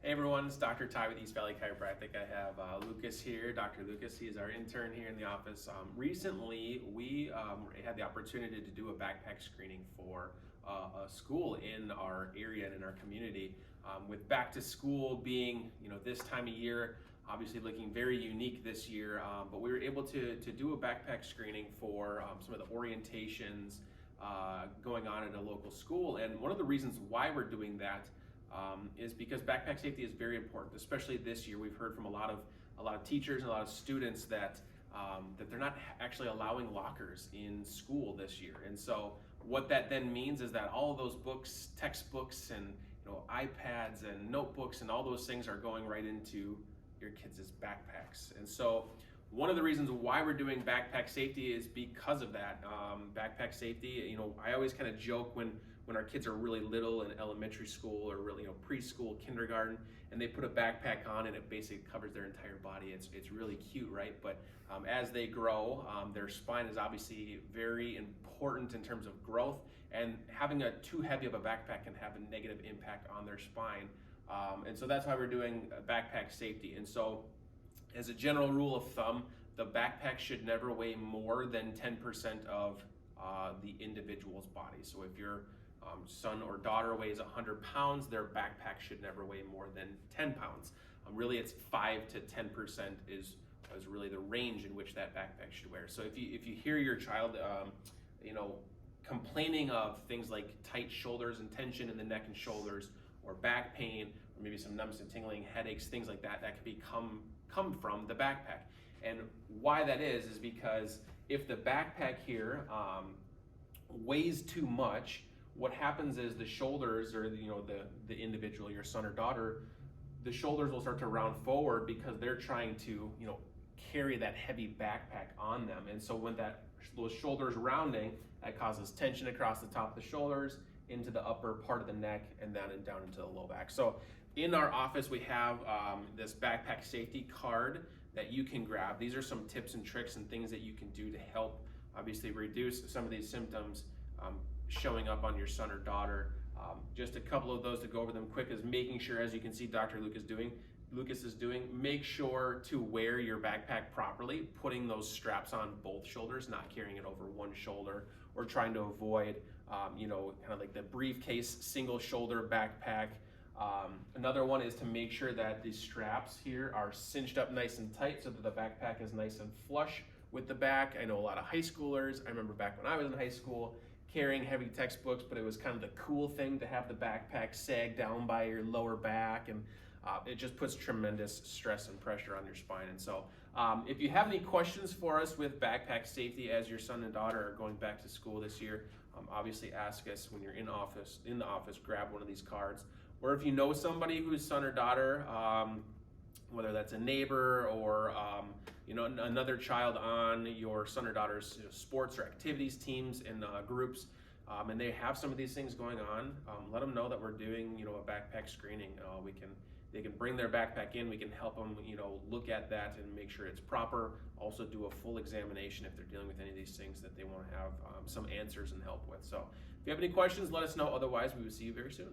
Hey everyone, it's Dr. Ty with East Valley Chiropractic. I have Lucas here, Dr. Lucas. He is our intern here in the office. Recently, we had the opportunity to do a backpack screening for a school in our area and in our community. With back to school being, this time of year, obviously looking very unique this year, but we were able to do a backpack screening for some of the orientations going on at a local school. And one of the reasons why we're doing that is because backpack safety is very important, especially this year. We've heard from a lot of teachers and a lot of students that they're not actually allowing lockers in school this year. And so what that then means is that all of those books, textbooks, and iPads and notebooks and all those things are going right into your kids' backpacks. And so one of the reasons why we're doing backpack safety is because of that. Backpack safety, I always kind of joke when our kids are really little in elementary school or really preschool, kindergarten, and they put a backpack on and it basically covers their entire body. It's really cute, right? But as they grow, their spine is obviously very important in terms of growth, and having too heavy of a backpack can have a negative impact on their spine. And so that's why we're doing backpack safety. And so as a general rule of thumb, the backpack should never weigh more than 10% of the individual's body. So if your son or daughter weighs 100 pounds, their backpack should never weigh more than 10 pounds. Really, it's 5 to 10% is really the range in which that backpack should wear. So if you hear your child, complaining of things like tight shoulders and tension in the neck and shoulders, or back pain, or maybe some numbness and tingling, headaches, things like that, that could come from the backpack. And why that is because if the backpack here weighs too much, what happens is the shoulders, or the individual, your son or daughter, the shoulders will start to round forward because they're trying to carry that heavy backpack on them. And so when those shoulders rounding, that causes tension across the top of the shoulders, into the upper part of the neck, and then down into the low back. So in our office, we have this backpack safety card that you can grab. These are some tips and tricks and things that you can do to help obviously reduce some of these symptoms showing up on your son or daughter. Just a couple of those to go over them quick is making sure, as you can see Dr. Lucas is doing, make sure to wear your backpack properly, putting those straps on both shoulders, not carrying it over one shoulder, or trying to avoid kind of like the briefcase single shoulder backpack. Another one is to make sure that the straps here are cinched up nice and tight so that the backpack is nice and flush with the back. I know a lot of high schoolers, I remember back when I was in high school, carrying heavy textbooks, but it was kind of the cool thing to have the backpack sag down by your lower back, and it just puts tremendous stress and pressure on your spine. And so if you have any questions for us with backpack safety as your son and daughter are going back to school this year, obviously ask us when you're in the office, grab one of these cards. Or if you know somebody whose son or daughter, whether that's a neighbor or another child on your son or daughter's sports or activities teams and groups, and they have some of these things going on, let them know that we're doing a backpack screening. They can bring their backpack in. We can help them look at that and make sure it's proper. Also do a full examination if they're dealing with any of these things that they want to have some answers and help with. So if you have any questions, let us know. Otherwise, we will see you very soon.